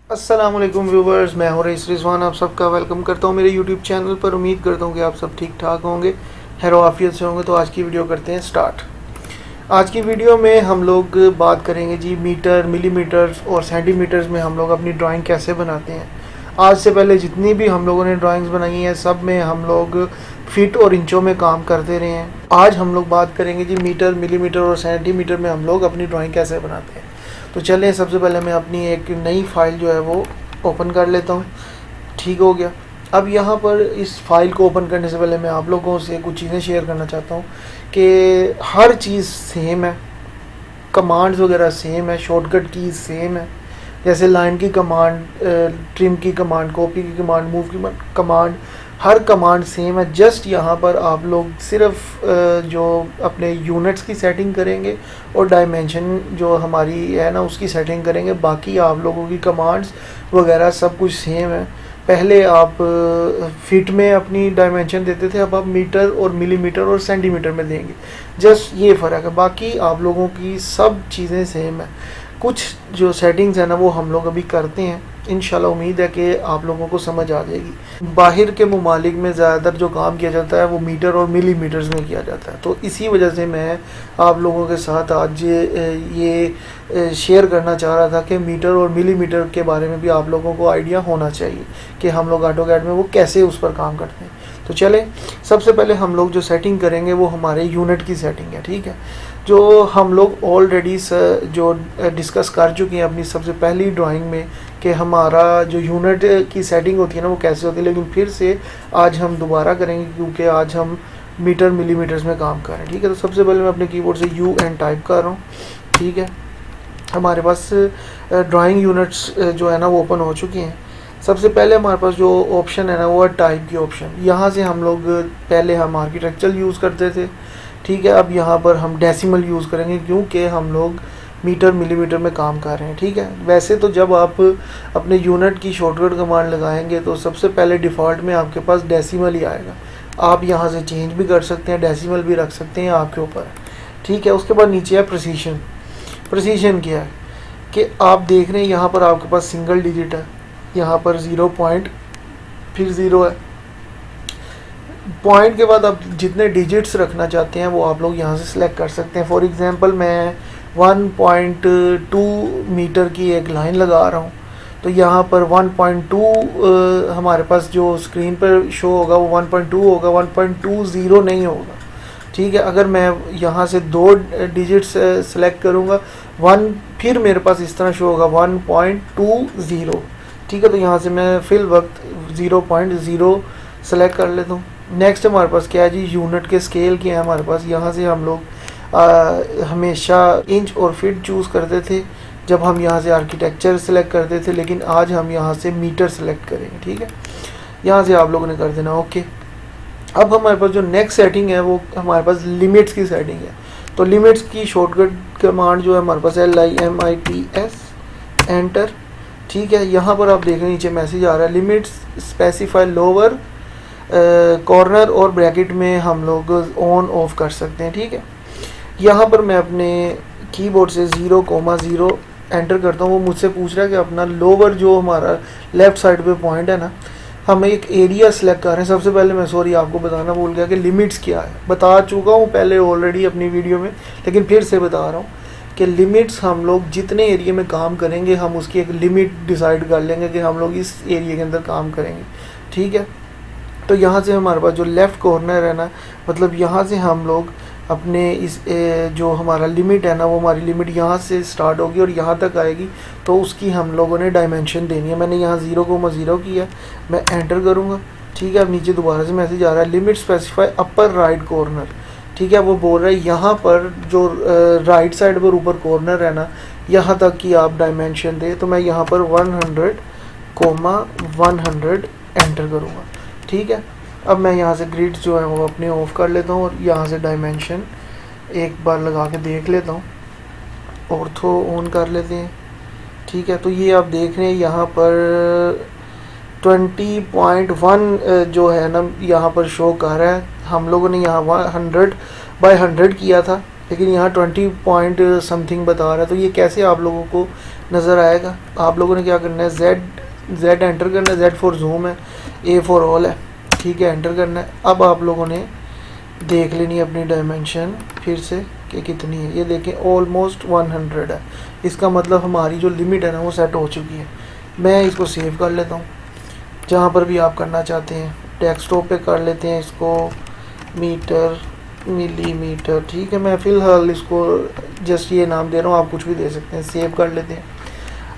अस्सलामुअलैकुम व्यूवर्स, मैं हूं रईस रिजवान। आप सबका वेलकम करता हूं मेरे यूट्यूब चैनल पर। उम्मीद करता हूं कि आप सब ठीक ठाक होंगे, खैर आफियत से होंगे। तो आज की वीडियो करते हैं स्टार्ट। आज की वीडियो में हम लोग बात करेंगे जी मीटर, मिलीमीटर्स और सेंटीमीटर्स में हम लोग अपनी ड्राइंग कैसे बनाते हैं। आज से पहले जितनी भी हम लोगों ने ड्राइंग्स बनाई हैं सब में हम लोग फीट और इंचों में काम करते रहे हैं। आज हम लोग बात करेंगे जी मीटर, मिलीमीटर और सेंटीमीटर में हम लोग अपनी ड्राइंग कैसे बनाते हैं। तो चलिए, सबसे पहले मैं अपनी एक नई फाइल जो है वो ओपन कर लेता हूँ। ठीक हो गया। अब यहाँ पर इस फाइल को ओपन करने से पहले मैं आप लोगों से कुछ चीज़ें शेयर करना चाहता हूँ कि हर चीज़ सेम है, कमांड्स वगैरह सेम है, शॉर्टकट कीज़ सेम है। जैसे लाइन की कमांड, ट्रिम की कमांड, कॉपी की कमांड, मूव की कमांड, हर कमांड सेम है। जस्ट यहाँ पर आप लोग सिर्फ जो अपने यूनिट्स की सेटिंग करेंगे और डायमेंशन जो हमारी है ना उसकी सेटिंग करेंगे। बाकी आप लोगों की कमांड्स वगैरह सब कुछ सेम है। पहले आप फीट में अपनी डायमेंशन देते थे, अब आप मीटर और मिलीमीटर और सेंटीमीटर में देंगे। जस्ट ये फ़र्क है, बाकी आप लोगों की सब चीज़ें सेम है। कुछ जो सेटिंग्स है ना वो हम लोग अभी करते हैं। इंशाल्लाह उम्मीद है कि आप लोगों को समझ आ जाएगी। बाहर के ममालिक में ज़्यादातर जो काम किया जाता है वो मीटर और मिलीमीटर्स में किया जाता है, तो इसी वजह से मैं आप लोगों के साथ आज ये शेयर करना चाह रहा था कि मीटर और मिलीमीटर के बारे में भी आप लोगों को आइडिया होना चाहिए कि हम लोग ऑटोकैड में वो कैसे उस पर काम करते हैं। तो चले, सबसे पहले हम लोग जो सेटिंग करेंगे वो हमारे यूनिट की सेटिंग है। ठीक है, जो हम लोग ऑलरेडी जो डिस्कस कर चुके हैं अपनी सबसे पहली ड्राइंग में कि हमारा जो यूनिट की सेटिंग होती है ना वो कैसे होती है, लेकिन फिर से आज हम दोबारा करेंगे क्योंकि आज हम मीटर मिलीमीटर्स में काम कर रहे हैं। ठीक है, तो सबसे पहले मैं अपने कीबोर्ड से UN टाइप कर रहा हूँ। ठीक है, हमारे पास ड्राइंग यूनिट्स जो है ना वो ओपन हो चुकी हैं। सबसे पहले हमारे पास जो ऑप्शन है ना वो है टाइप की ऑप्शन। यहाँ से हम लोग पहले हम आर्किटेक्चर यूज़ करते थे। ठीक है, अब यहाँ पर हम डेसिमल यूज़ करेंगे क्योंकि हम लोग मीटर मिलीमीटर में काम कर रहे हैं। ठीक है, वैसे तो जब आप अपने यूनिट की शॉर्टकट कमांड लगाएंगे तो सबसे पहले डिफ़ॉल्ट में आपके पास डेसिमल ही आएगा। आप यहाँ से चेंज भी कर सकते हैं, डेसिमल भी रख सकते हैं, आपके ऊपर है। ठीक है, उसके बाद नीचे है प्रिसीशन। प्रिसीशन क्या है कि आप देख रहे हैं यहाँ पर आपके पास सिंगल डिजिट है, यहाँ पर 0 पॉइंट फिर 0 है। पॉइंट के बाद आप जितने डिजिट्स रखना चाहते हैं वो आप लोग यहाँ से सिलेक्ट कर सकते हैं। फॉर एग्जांपल मैं 1.2 मीटर की एक लाइन लगा रहा हूँ, तो यहाँ पर 1.2 हमारे पास जो स्क्रीन पर शो होगा वो 1.2 होगा, 1.20 नहीं होगा। ठीक है, अगर मैं यहाँ से 2 डिजिट्स सेलेक्ट करूँगा 1, फिर मेरे पास इस तरह शो होगा 1.20। ठीक है, तो यहाँ से मैं फिल वक्त 0.0 सेलेक्ट कर लेता हूँ। नेक्स्ट हमारे पास क्या है जी, यूनिट के स्केल क्या है हमारे पास। यहाँ से हम लोग हमेशा इंच और फीट चूज़ करते थे जब हम यहाँ से आर्किटेक्चर सेलेक्ट करते थे, लेकिन आज हम यहाँ से मीटर सेलेक्ट करेंगे। ठीक है, यहाँ से आप लोगों ने कर देना ओके। अब हमारे पास जो नेक्स्ट सेटिंग है वो हमारे पास लिमिट्स की सेटिंग है। तो लिमिट्स की शॉर्टकट कमांड जो है हमारे पास LIMITS, एंटर। ठीक है, यहाँ पर आप देख रहे हैं नीचे मैसेज आ रहा है लिमिट्स स्पेसिफाई लोअर कॉर्नर और ब्रैकेट में हम लोग ऑन ऑफ कर सकते हैं। ठीक है, यहाँ पर मैं अपने कीबोर्ड से 0,0 एंटर करता हूँ। वो मुझसे पूछ रहा है कि अपना लोअर जो हमारा लेफ़्ट साइड पे पॉइंट है ना, हम एक एरिया सेलेक्ट कर रहे हैं। सबसे पहले मैं सॉरी आपको बताना भूल गया कि लिमिट्स क्या है। बता चुका हूँ पहले ऑलरेडी अपनी वीडियो में, लेकिन फिर से बता रहा हूँ कि लिमिट्स हम लोग जितने एरिया में काम करेंगे हम उसकी एक लिमिट डिसाइड कर लेंगे कि हम लोग इस एरिया के अंदर काम करेंगे। ठीक है, तो यहाँ से हमारे पास जो लेफ़्ट कॉर्नर है ना, मतलब यहाँ से हम लोग अपने इस जो हमारा लिमिट है ना वो हमारी लिमिट यहाँ से स्टार्ट होगी और यहाँ तक आएगी, तो उसकी हम लोगों ने डायमेंशन देनी है। मैंने यहाँ 0,0 किया, मैं एंटर करूँगा। ठीक है, अब नीचे दोबारा से मैसेज आ रहा है limit specify upper right corner. ठीक है, वो बोल रहा है यहाँ पर जो राइट साइड पर ऊपर कॉर्नर है ना यहाँ तक की आप डायमेंशन दे। तो मैं यहाँ पर 100,100 एंटर करूँगा। ठीक है, अब मैं यहाँ से ग्रिड्स जो है वो अपने ऑफ कर लेता हूँ और यहाँ से डायमेंशन एक बार लगा के देख लेता हूँ, ऑर्थो ऑन कर लेते हैं। ठीक है, तो ये आप देख रहे हैं यहाँ पर 20.1 जो है ना यहाँ पर शो कर रहा है। हम लोगों ने यहाँ 100/100 किया था, लेकिन यहाँ 20 पॉइंट समथिंग बता रहा है। तो ये कैसे आप लोगों को नज़र आएगा? आप लोगों ने क्या करना है, Z एंटर करना है। Z फॉर जूम है, A फॉर ऑल है, ठीक है, एंटर करना है। अब आप लोगों ने देख लेनी है अपनी डायमेंशन फिर से कि कितनी है। ये देखें ऑलमोस्ट 100 है। इसका मतलब हमारी जो लिमिट है ना वो सेट हो चुकी है। मैं इसको सेव कर लेता हूँ, जहाँ पर भी आप करना चाहते हैं। डेस्कटॉप पे कर लेते हैं इसको मीटर, मिलीमीटर, ठीक है। मैं फ़िलहाल इसको जस्ट ये नाम दे रहा हूँ, आप कुछ भी दे सकते हैं। सेव कर लेते हैं।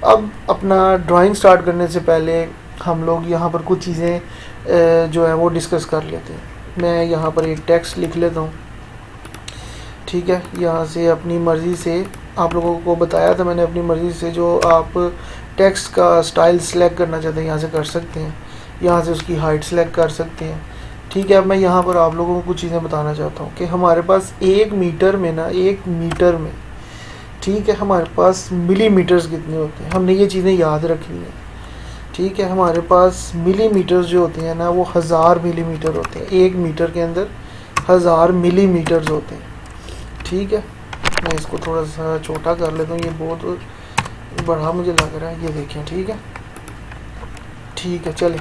अब अपना ड्राइंग स्टार्ट करने से पहले हम लोग यहाँ पर कुछ चीज़ें जो है वो डिस्कस कर लेते हैं। मैं यहाँ पर एक टेक्स्ट लिख लेता हूँ, ठीक है। यहाँ से अपनी मर्ज़ी से, आप लोगों को बताया था मैंने, अपनी मर्ज़ी से जो आप टेक्स्ट का स्टाइल सेलेक्ट करना चाहते हैं यहाँ से कर सकते हैं। यहाँ से उसकी हाइट सेलेक्ट कर सकते हैं, ठीक है। अब मैं यहाँ पर आप लोगों को कुछ चीज़ें बताना चाहता हूँ कि हमारे पास 1 मीटर में ना, 1 मीटर में, ठीक है, हमारे पास मिलीमीटर्स कितने होते हैं, हमने ये चीज़ें याद रखनी है, ठीक है। हमारे पास मिलीमीटर्स जो होते हैं ना वो 1000 मिलीमीटर होते हैं। 1 मीटर के अंदर 1000 मिलीमीटर्स होते हैं, ठीक है। मैं इसको थोड़ा सा छोटा कर लेता हूँ, ये बहुत बड़ा मुझे लग रहा है। ये देखें, ठीक है, ठीक है। चलिए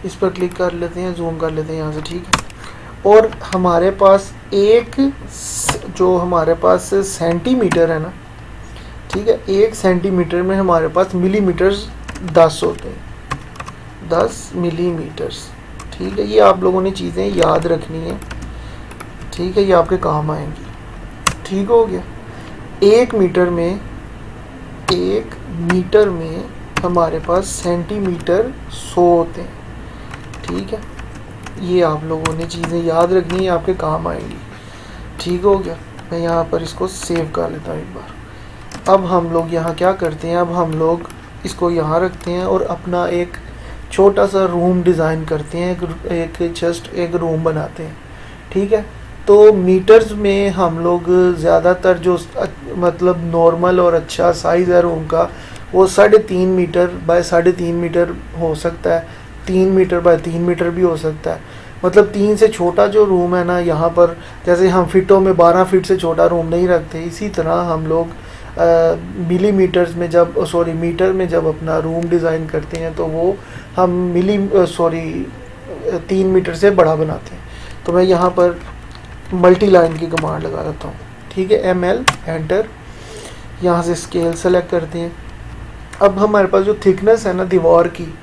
इस पर क्लिक कर लेते हैं, जूम कर लेते हैं यहाँ से, ठीक है। और हमारे पास जो हमारे पास सेंटीमीटर है ना, ठीक है, 1 सेंटीमीटर में हमारे पास मिलीमीटर्स 10 होते हैं, 10 मिलीमीटर्स, ठीक है। ये आप लोगों ने चीज़ें याद रखनी है, ठीक है, ये आपके काम आएंगी, ठीक हो गया। 1 मीटर में हमारे पास सेंटीमीटर 100 होते हैं, ठीक है। ये आप लोगों ने चीज़ें याद रखनी है, आपके काम आएंगी, ठीक हो गया। मैं यहाँ पर इसको सेव कर लेता हूँ एक बार। अब हम लोग यहाँ क्या करते हैं, अब हम लोग इसको यहाँ रखते हैं और अपना एक छोटा सा रूम डिज़ाइन करते हैं, एक रूम बनाते हैं, ठीक है। तो मीटर्स में हम लोग ज़्यादातर जो मतलब नॉर्मल और अच्छा साइज़ है रूम का वो 3.5 मीटर बाय 3.5 मीटर हो सकता है, 3 मीटर बाय 3 मीटर भी हो सकता है। मतलब 3 से छोटा जो रूम है ना, यहाँ पर जैसे हम फिटों में 12 फीट से छोटा रूम नहीं रखते, इसी तरह हम लोग मिलीमीटर्स में मीटर में जब अपना रूम डिज़ाइन करते हैं तो वो हम 3 मीटर से बड़ा बनाते हैं। तो मैं यहाँ पर मल्टी लाइन की कमांड लगा देता हूँ, ठीक है, ML एंटर। यहाँ से स्केल सेलेक्ट करते हैं। अब हमारे पास जो थिकनेस है ना दीवार की,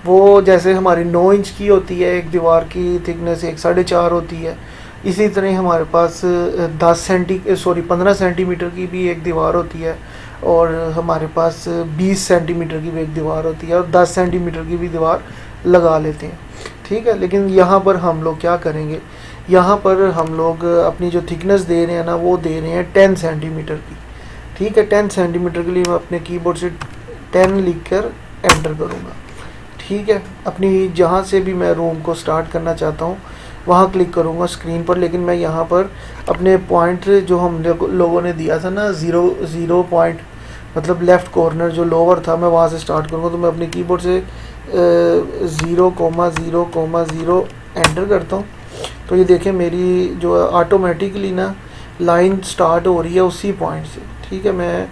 वो जैसे हमारी 9 इंच की होती है एक दीवार की थिकनेस, 1.5 होती है। इसी तरह हमारे पास 15 सेंटीमीटर की भी एक दीवार होती है, और हमारे पास 20 सेंटीमीटर की भी एक दीवार होती है, और 10 सेंटीमीटर की भी दीवार लगा लेते हैं, ठीक है। लेकिन यहाँ पर हम लोग क्या करेंगे, यहाँ पर हम लोग अपनी जो थिकनेस दे रहे हैं ना वो दे रहे हैं 10 सेंटीमीटर की, ठीक है। 10 सेंटीमीटर के लिए मैं अपने कीबोर्ड से 10 लिख कर एंटर करूँगा, ठीक है। अपनी जहाँ से भी मैं रूम को स्टार्ट करना चाहता हूँ वहाँ क्लिक करूँगा स्क्रीन पर। लेकिन मैं यहाँ पर अपने पॉइंट जो हम लोगों ने दिया था ना, 0 पॉइंट मतलब लेफ़्ट कॉर्नर जो लोअर था, मैं वहाँ से स्टार्ट करूँगा। तो मैं अपने कीबोर्ड से 0,0,0 एंटर करता हूँ। तो ये देखें मेरी जो ऑटोमेटिकली ना लाइन स्टार्ट हो रही है उसी पॉइंट से, ठीक है। मैं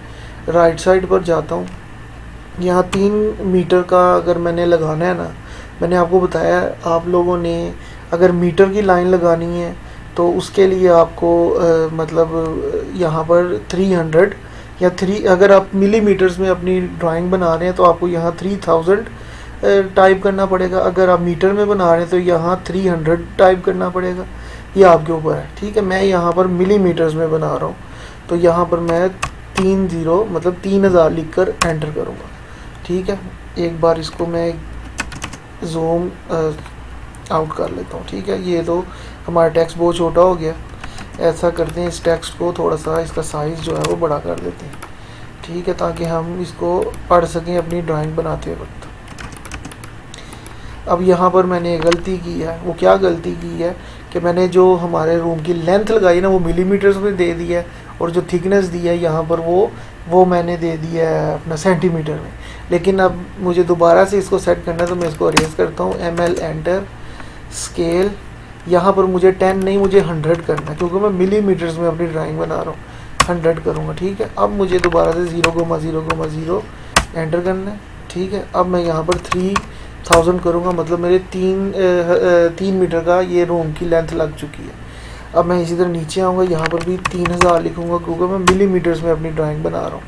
राइट साइड पर जाता हूँ। यहाँ 3 मीटर का अगर मैंने लगाना है ना, मैंने आपको बताया आप लोगों ने अगर मीटर की लाइन लगानी है तो उसके लिए आपको मतलब यहाँ पर 300 या अगर आप मिलीमीटर्स में अपनी ड्राइंग बना रहे हैं तो आपको यहाँ 3000 टाइप करना पड़ेगा। अगर आप मीटर में बना रहे हैं तो यहाँ 300 टाइप करना पड़ेगा, ये आपके ऊपर है, ठीक है। मैं यहाँ पर मिलीमीटर्स में बना रहा हूँ, तो यहाँ पर मैं 30 मतलब 3000 लिख कर एंटर करूँगा, ठीक है। एक बार इसको मैं जूम आउट कर लेता हूँ, ठीक है। ये तो हमारा टेक्स्ट बहुत छोटा हो गया। ऐसा करते हैं, इस टेक्स्ट को थोड़ा सा इसका साइज़ जो है वो बड़ा कर देते हैं, ठीक है, ताकि हम इसको पढ़ सकें अपनी ड्राइंग बनाते वक्त। अब यहाँ पर मैंने गलती की है, वो क्या गलती की है कि मैंने जो हमारे रूम की लेंथ लगाई ना वो मिलीमीटर्स में दे दी है, और जो थिकनेस दी है यहाँ पर वो मैंने दे दिया है अपना सेंटीमीटर में। लेकिन अब मुझे दोबारा से इसको सेट करना है, तो मैं इसको अरेज करता हूँ, ML एंटर, स्केल, यहाँ पर मुझे 10 नहीं, मुझे 100 करना है, क्योंकि मैं मिलीमीटर्स में अपनी ड्राइंग बना रहा हूँ। 100 करूँगा, ठीक है। अब मुझे दोबारा से 0,0,0 एंटर करना है, ठीक है। अब मैं यहाँ पर 3000 करूँगा, मतलब मेरे 3 मीटर का ये रूम की लेंथ लग चुकी है। अब मैं इसी तरह नीचे आऊँगा, यहाँ पर भी 3000 लिखूँगा, क्योंकि मैं मिलीमीटर्स में अपनी ड्राइंग बना रहा हूँ।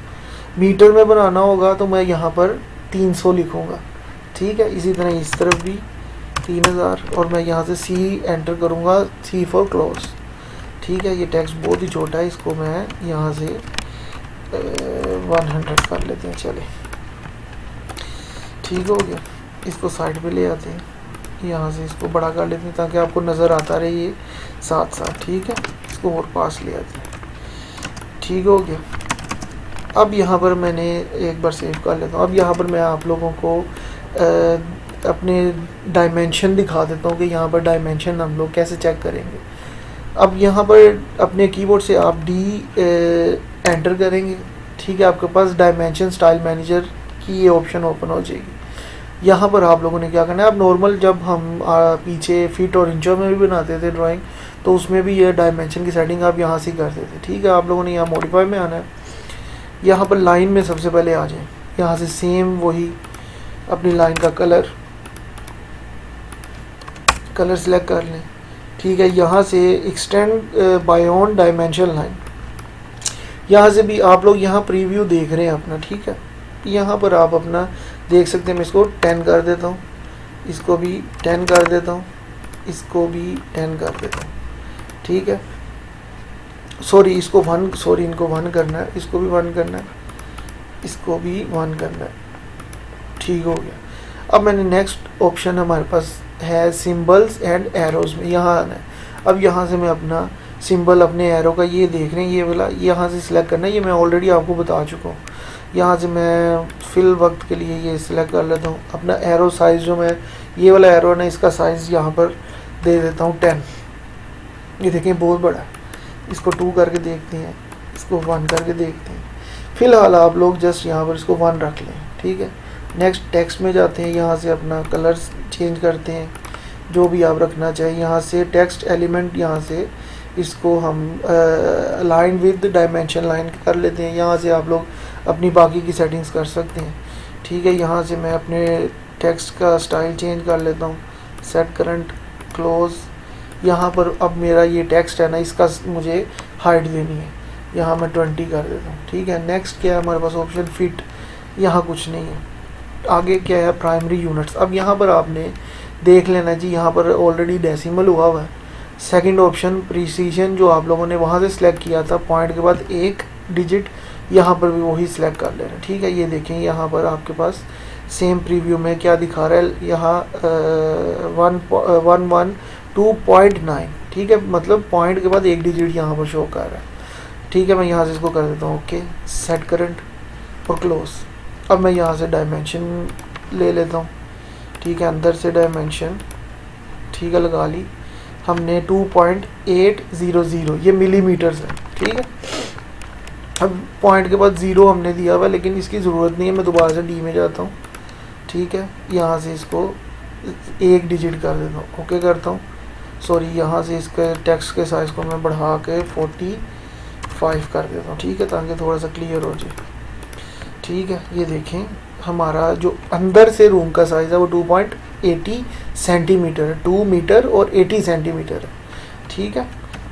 मीटर में बनाना होगा तो मैं यहाँ पर 300 लिखूँगा, ठीक है। इसी तरह इस तरफ भी 3000, और मैं यहाँ से C एंटर करूँगा, C फॉर क्लोज, ठीक है। ये टेक्स्ट बहुत ही छोटा है, इसको मैं यहाँ से 100 कर लेते हैं, चले, ठीक हो गया। इसको साइड पे ले आते हैं, यहाँ से इसको बड़ा कर लेते हैं ताकि आपको नज़र आता रहे ये साथ साथ, ठीक है। इसको और पास ले आते हैं, ठीक हो गया। अब यहाँ पर मैंने एक बार सेव कर लेता हूँ। अब यहाँ पर मैं आप लोगों को अपने डायमेंशन दिखा देता हूँ कि यहाँ पर डायमेंशन हम लोग कैसे चेक करेंगे। अब यहाँ पर अपने कीबोर्ड से आप D एंटर करेंगे, ठीक है। आपके पास डायमेंशन स्टाइल मैनेजर की ये ऑप्शन ओपन हो जाएगी। यहाँ पर आप लोगों ने क्या करना है, अब नॉर्मल जब हम पीछे फीट और इंचों में भी बनाते थे ड्राइंग, तो उसमें भी ये डायमेंशन की सेटिंग आप यहाँ से ही करते थे, ठीक है। आप लोगों ने यहाँ मॉडिफाई में आना है, यहाँ पर लाइन में सबसे पहले आ जाए, यहाँ से सेम वही अपनी लाइन का कलर सिलेक्ट कर लें, ठीक है। यहाँ से एक्सटेंड बायॉन्ड डायमेंशन लाइन, यहाँ से भी आप लोग यहाँ प्रीव्यू देख रहे हैं अपना, ठीक है। यहाँ पर आप अपना देख सकते हैं। मैं इसको 10 कर देता हूँ, इसको भी 10 कर देता हूँ, इसको भी 10 कर देता हूँ, ठीक है। सॉरी, इसको 1, सॉरी इनको 1 करना है, इसको भी 1 करना है, इसको भी 1 करना है, ठीक हो गया। अब मैंने नेक्स्ट ऑप्शन हमारे पास है सिंबल्स एंड एरोज़ में, यहाँ आना है। अब यहाँ से मैं अपना सिंबल अपने एरो का ये देख रहे हैं, ये वाला यहाँ से सिलेक्ट करना है। ये मैं ऑलरेडी आपको बता चुका हूँ। यहाँ से मैं फिल वक्त के लिए ये सिलेक्ट कर लेता हूँ। अपना एरो साइज़ जो मैं ये वाला एरो है ना, इसका साइज़ यहाँ पर दे देता हूँ 10। ये देखें बहुत बड़ा है। इसको 2 करके देखते हैं, इसको 1 करके देखते हैं। फ़िलहाल आप लोग जस्ट यहाँ पर इसको 1 रख लें, ठीक है। नेक्स्ट टेक्स्ट में जाते हैं, यहाँ से अपना कलर्स चेंज करते हैं, जो भी आप रखना चाहिए। यहाँ से टेक्स्ट एलिमेंट, यहाँ से इसको हम अलाइन विद डायमेंशन लाइन कर लेते हैं। यहाँ से आप लोग अपनी बाकी की सेटिंग्स कर सकते हैं, ठीक है। यहाँ से मैं अपने टेक्स्ट का स्टाइल चेंज कर लेता हूँ, सेट करंट क्लोज। यहाँ पर अब मेरा ये टेक्स्ट है ना, इसका मुझे हाइट देनी है, यहाँ मैं 20 कर देता हूँ, ठीक है। नेक्स्ट क्या है हमारे पास ऑप्शन, फिट, यहाँ कुछ नहीं है। आगे क्या है, प्राइमरी यूनिट्स। अब यहाँ पर आपने देख लेना जी, यहाँ पर ऑलरेडी डेसिमल हुआ है। सेकंड ऑप्शन प्रिसीजन, जो आप लोगों ने वहाँ से सिलेक्ट किया था, पॉइंट के बाद 1 डिजिट, यहाँ पर भी वही सिलेक्ट कर लेना, ठीक है। ये देखें यहाँ पर आपके पास सेम प्रीव्यू में क्या दिखा रहा है, यहाँ 112.9, ठीक है। मतलब पॉइंट के बाद 1 डिजिट यहाँ पर शो कर रहा है, ठीक है। मैं यहाँ से इसको कर देता हूँ ओके, सेट करंट और क्लोज। अब मैं यहाँ से डायमेंशन ले लेता हूँ, ठीक है। अंदर से डायमेंशन, ठीक है, लगा ली हमने 2.800, ये मिलीमीटर्स है, ठीक है। अब पॉइंट के बाद 0 हमने दिया हुआ, लेकिन इसकी ज़रूरत नहीं है। मैं दोबारा से D में जाता हूँ, ठीक है। यहाँ से इसको 1 डिजिट कर देता हूँ, ओके करता हूँ। सॉरी, यहाँ से इसके टेक्स्ट के साइज़ को मैं बढ़ा के 45 कर देता हूँ, ठीक है, ताकि थोड़ा सा क्लियर हो जाए, ठीक है। ये देखें हमारा जो अंदर से रूम का साइज़ है वो 2.80 सेंटीमीटर है, 2 मीटर और 80 सेंटीमीटर है, ठीक है।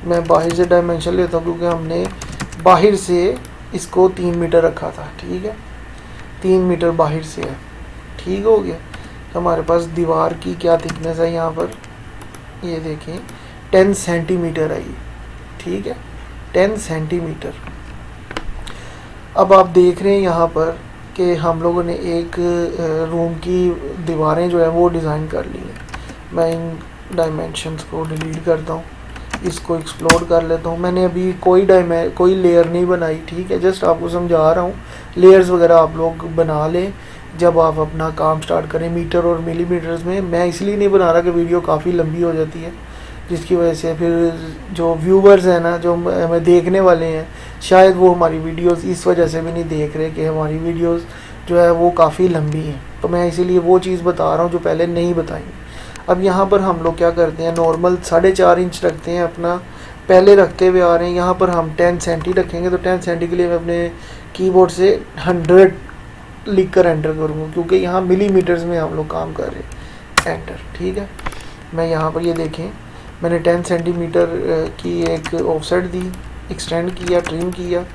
मैं बाहर से डायमेंशन लेता हूँ, क्योंकि हमने बाहर से इसको 3 मीटर रखा था, ठीक है। 3 मीटर बाहर से है, ठीक हो गया। हमारे पास दीवार की क्या थिकनेस है यहाँ पर, ये देखें 10 सेंटीमीटर है ये, ठीक है, 10 सेंटीमीटर। अब आप देख रहे हैं यहाँ पर कि हम लोगों ने एक रूम की दीवारें जो है वो डिज़ाइन कर ली हैं। मैं इन डायमेंशंस को डिलीट करता हूँ, इसको एक्सप्लोर कर लेता हूँ। मैंने अभी कोई लेयर नहीं बनाई, ठीक है, जस्ट आपको समझा रहा हूँ। लेयर्स वगैरह आप लोग बना लें जब आप अपना काम स्टार्ट करें मीटर और मिलीमीटर्स में। मैं इसलिए नहीं बना रहा कि वीडियो काफ़ी लंबी हो जाती है, जिसकी वजह से फिर जो व्यूवर्स हैं ना, जो हमें देखने वाले हैं, शायद वो हमारी वीडियोस इस वजह से भी नहीं देख रहे कि हमारी वीडियोस जो है वो काफ़ी लंबी हैं। तो मैं इसीलिए वो चीज़ बता रहा हूँ जो पहले नहीं बताई। अब यहाँ पर हम लोग क्या करते हैं, नॉर्मल 4.5 इंच रखते हैं अपना, पहले रखते हुए आ रहे हैं। यहाँ पर हम 10 सेंटी रखेंगे, तो 10 सेंटी के लिए मैं अपने कीबोर्ड से 100 लिख कर एंटर करूँगा, क्योंकि यहाँ मिलीमीटर्स में हम लोग काम कर रहे हैं। एंटर, ठीक है। मैं यहाँ पर ये देखें, मैंने 10 सेंटीमीटर की एक ऑफसेट दी, एक्सटेंड किया, ट्रिम किया।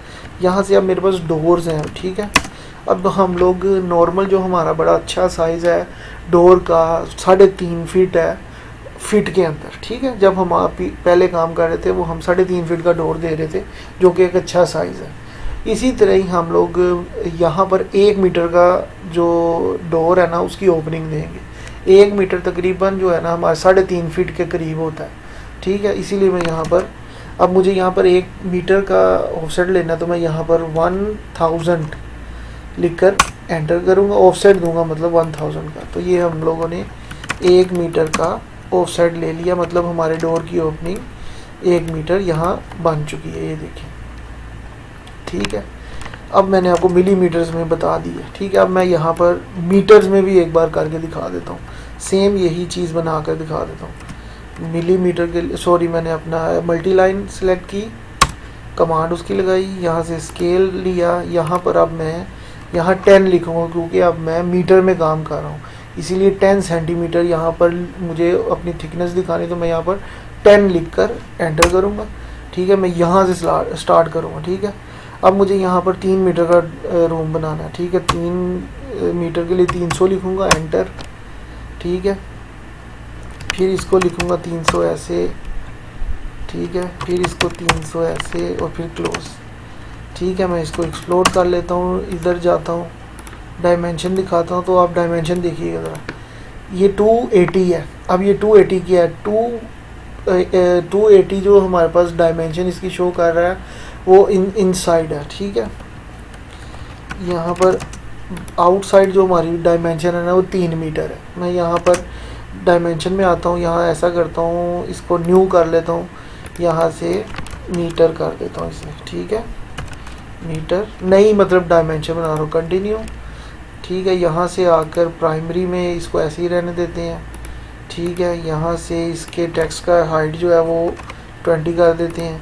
यहाँ से अब मेरे पास डोर्स हैं, ठीक है। अब हम लोग नॉर्मल जो हमारा बड़ा अच्छा साइज़ है डोर का 3.5 फीट है, फिट के अंदर, ठीक है। जब हम पहले काम कर रहे थे वो हम 3.5 फीट का डोर दे रहे थे, जो कि एक अच्छा साइज़ है। इसी तरह ही हम लोग यहाँ पर 1 मीटर का जो डोर है ना उसकी ओपनिंग देंगे। 1 मीटर तकरीबन जो है ना हमारा 3.5 फीट के करीब होता है, ठीक है। इसीलिए मैं यहाँ पर, अब मुझे यहाँ पर 1 मीटर का ऑफसेट लेना, तो मैं यहाँ पर 1000 लिखकर एंटर करूँगा, ऑफसेट दूंगा मतलब 1000 का। तो ये हम लोगों ने 1 मीटर का ऑफसेट ले लिया, मतलब हमारे डोर की ओपनिंग 1 मीटर यहाँ बन चुकी है, ये देखें, ठीक है। अब मैंने आपको मिलीमीटर्स में बता दी है, ठीक है। अब मैं यहाँ पर मीटर्स में भी एक बार करके दिखा देता हूँ, सेम यही चीज़ बना कर दिखा देता हूँ। मिलीमीटर के सॉरी, मैंने अपना मल्टी लाइन सेलेक्ट की, कमांड उसकी लगाई, यहाँ से स्केल लिया। यहाँ पर अब मैं यहाँ 10 लिखूँगा, क्योंकि अब मैं मीटर में काम कर रहा हूँ, इसीलिए 10 सेंटीमीटर यहाँ पर मुझे अपनी थिकनेस दिखानी, तो मैं यहाँ पर 10 लिख कर एंटर करूँगा, ठीक है। मैं यहाँ से स्टार्ट करूँगा, ठीक है। अब मुझे यहाँ पर 3 मीटर का रूम बनाना है, ठीक है। 3 मीटर के लिए 300 लिखूँगा, एंटर, ठीक है। फिर इसको लिखूँगा 300 ऐसे, ठीक है। फिर इसको 300 ऐसे और फिर क्लोज, ठीक है। मैं इसको एक्सप्लोर कर लेता हूँ, इधर जाता हूँ, डायमेंशन दिखाता हूँ, तो आप डायमेंशन देखिएगा ज़रा, ये 280 है। अब ये 280 क्या है, 280 जो हमारे पास डायमेंशन इसकी शो कर रहा है वो इनसाइड है, ठीक है। यहाँ पर आउटसाइड जो हमारी डायमेंशन है ना वो 3 मीटर है। मैं यहाँ पर डायमेंशन में आता हूँ, यहाँ ऐसा करता हूँ, इसको न्यू कर लेता हूँ, यहाँ से मीटर कर देता हूँ इसे, ठीक है। मीटर नई मतलब डायमेंशन बना रहा हूँ, कंटिन्यू, ठीक है। यहाँ से आकर प्राइमरी में इसको ऐसे ही रहने देते हैं, ठीक है। यहाँ से इसके टेक्स्ट का हाइट जो है वो 20 कर देते हैं,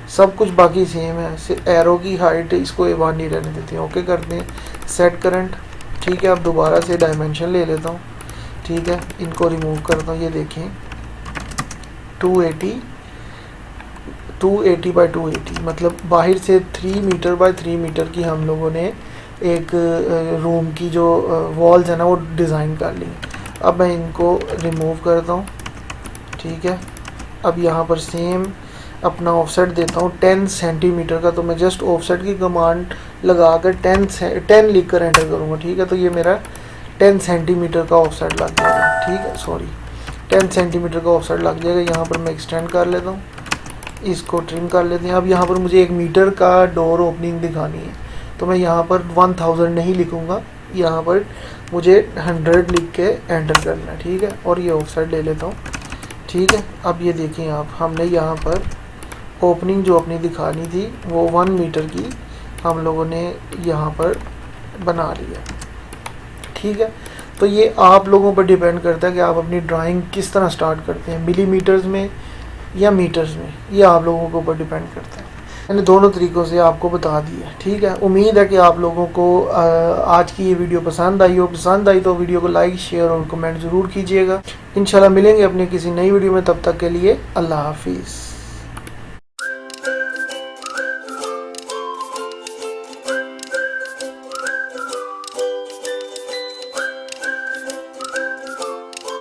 सब कुछ बाकी सेम है, सिर्फ एरो की हाइट इसको 1 नहीं रहने देते हैं, ओके करते हैं। सेट करंट, ठीक है। अब दोबारा से डायमेंशन ले लेता हूँ, ठीक है। इनको रिमूव करता हूँ, ये देखें 280 बाई 280, मतलब बाहर से 3 मीटर बाई 3 मीटर की हम लोगों ने एक रूम की जो वॉल्स है ना वो डिज़ाइन कर ली। अब मैं इनको रिमूव करता हूँ, ठीक है। अब यहाँ पर सेम अपना ऑफसेट देता हूँ 10 सेंटीमीटर का, तो मैं जस्ट ऑफसेट की कमांड लगा कर 10 लिख कर एंटर करूँगा, ठीक है। तो ये मेरा 10 सेंटीमीटर का ऑफसेट लग जाएगा, ठीक है, सॉरी 10 सेंटीमीटर का ऑफसेट लग जाएगा। यहाँ पर मैं एक्सटेंड कर लेता हूँ, इसको ट्रिम कर लेते हैं। अब यहाँ पर मुझे 1 मीटर का डोर ओपनिंग दिखानी है, तो मैं यहाँ पर 1000 नहीं लिखूँगा, यहाँ पर मुझे 100 लिख के एंटर करना है, ठीक है। और ये ऑफसेट ले लेता हूँ, ठीक है। अब ये देखें आप, हमने यहाँ पर ओपनिंग जो अपनी दिखानी थी वो 1 मीटर की हम लोगों ने यहाँ पर बना लिया, ठीक है। तो ये आप लोगों पर डिपेंड करता है कि आप अपनी ड्राइंग किस तरह स्टार्ट करते हैं, मिलीमीटर्स में या मीटर्स में, ये आप लोगों के ऊपर डिपेंड करता है। मैंने दोनों तरीक़ों से आपको बता दिया, ठीक है। उम्मीद है कि आप लोगों को आज की ये वीडियो पसंद आई हो। पसंद आई तो वीडियो को लाइक, शेयर और कमेंट ज़रूर कीजिएगा। इंशाल्लाह मिलेंगे अपने किसी नई वीडियो में, तब तक के लिए अल्लाह हाफिज़।